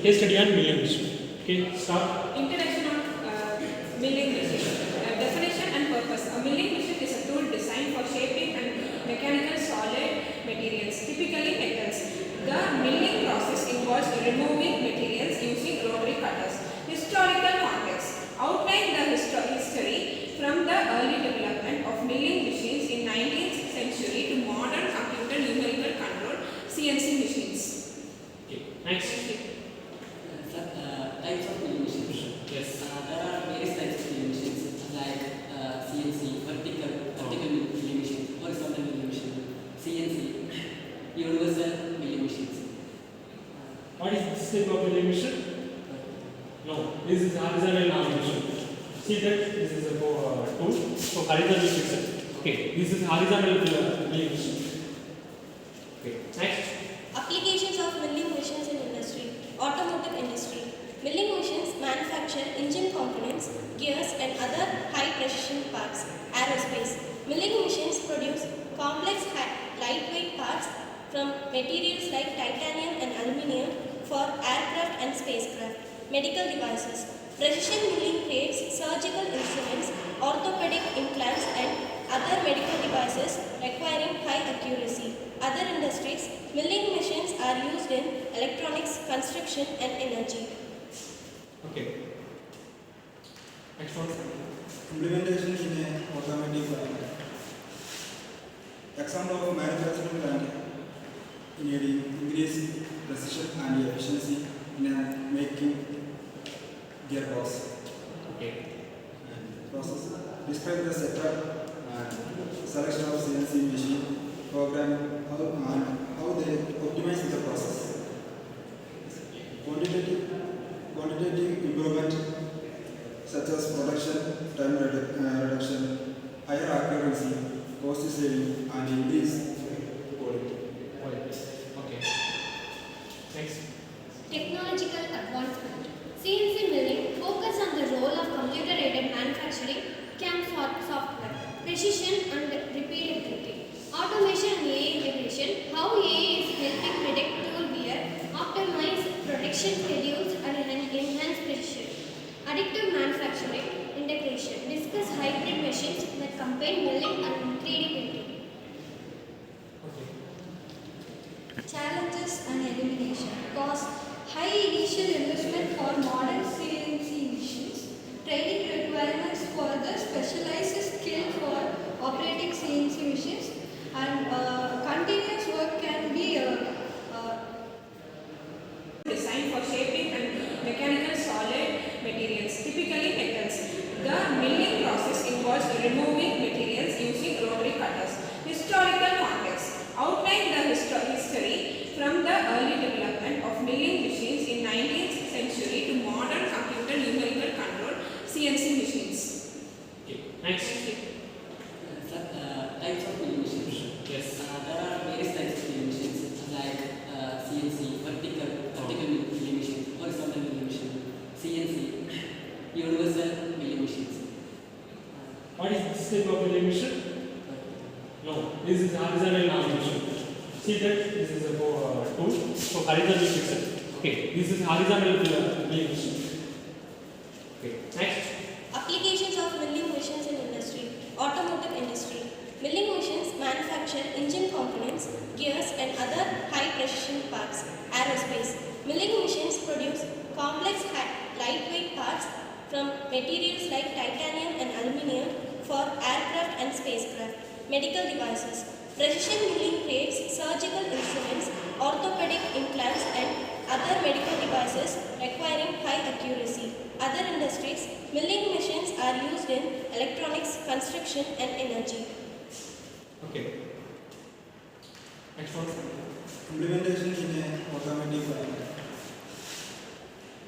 case study on milling machine. Okay, start. Introduction of milling machine. Definition and purpose. A milling machine is a tool designed for shaping and mechanical solid materials, typically metals. The milling process involves removing materials using rotary cutters. Historical context. Outline the history from the early development of milling machines in 19th century to modern computer numerical control CNC machines. Okay, next. Types of milling machines. Yes. There are various types of milling machines like CNC, vertical milling machine, horizontal milling machine, CNC, universal milling machines. What is this type of milling machine? No, this is horizontal milling machine. See that this is a tool. So horizontal fixer. Okay, this is horizontal milling machine. Okay, next. Applications of milling machines in industry. Automotive industry. Milling machines manufacture engine components, gears and other high precision parts. Aerospace. Milling machines produce complex lightweight parts from materials like titanium and aluminium for aircraft and spacecraft. Medical devices. Precision milling creates surgical instruments, orthopedic implants and other medical devices requiring high accuracy. Other industries, milling machines are used in electronics, construction and energy. Okay. Next one. Implementation in an automotive plant. Example of manufacturing plant enabling increased precision and efficiency in making gearbox. Okay. And process. Describe the setup and selection of CNC machine program how they optimize the process. Quantitative improvement such as production time reduction, higher accuracy, cost saving, and increased quality. Okay. Next. Technological advancement. CNC milling focus on the role of computer-aided manufacturing, CAM software, precision and repeatability, automation and AI integration, how AI is helping predict tool wear, optimize production schedules and enhance precision. Additive manufacturing, integration, discuss hybrid machines that combine milling and 3D printing. Okay. Challenges and elimination. Cost. High initial investment for modern CNC machines. Training requirements for the specialized skill for operating CNC machines. And continuous work can be Designed for shaping and mechanical solid materials, typically metals. The milling process involves removing materials using rotary cutters. Historical context. Outline the history from the early development of milling machines in 19th century to modern computer numerical control CNC machines. Okay. Next. Types of milling machines. Yes. There are various types of milling machines like CNC, vertical milling machine, horizontal milling machine, CNC, universal milling machines. What is this type of milling machine? No, this is horizontal milling machine. See that this is a tool. So horizontal fixer. Okay, this is horizontal milling machine. Okay, next. Applications of milling machines in industry. Automotive industry. Milling machines manufacture engine components, gears and other high precision parts. Aerospace. Milling machines produce complex lightweight parts from materials like titanium and aluminium for aircraft and spacecraft. Medical devices. Precision milling creates surgical instruments, orthopedic implants and other medical devices requiring high accuracy. Other industries, milling machines are used in electronics, construction and energy. Okay. Next one. Implementation in an automotive plant.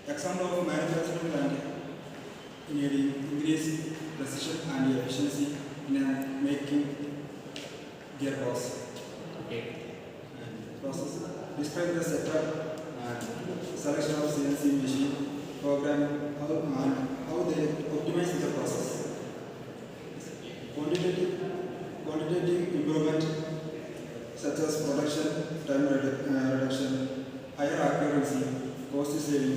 Example of manufacturing plant enabling increased precision and efficiency in making gearbox. Okay. And process. Describe the setup and selection of CNC machine program how they optimize the process. Quantitative improvement such as production time reduction, higher accuracy, cost saving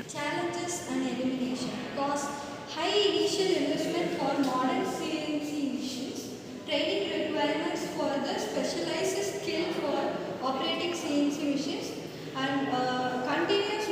Challenges and elimination. Cost. High initial investment for modern CNC machines. Training requirements for the specialized skill for operating CNC machines. And continuous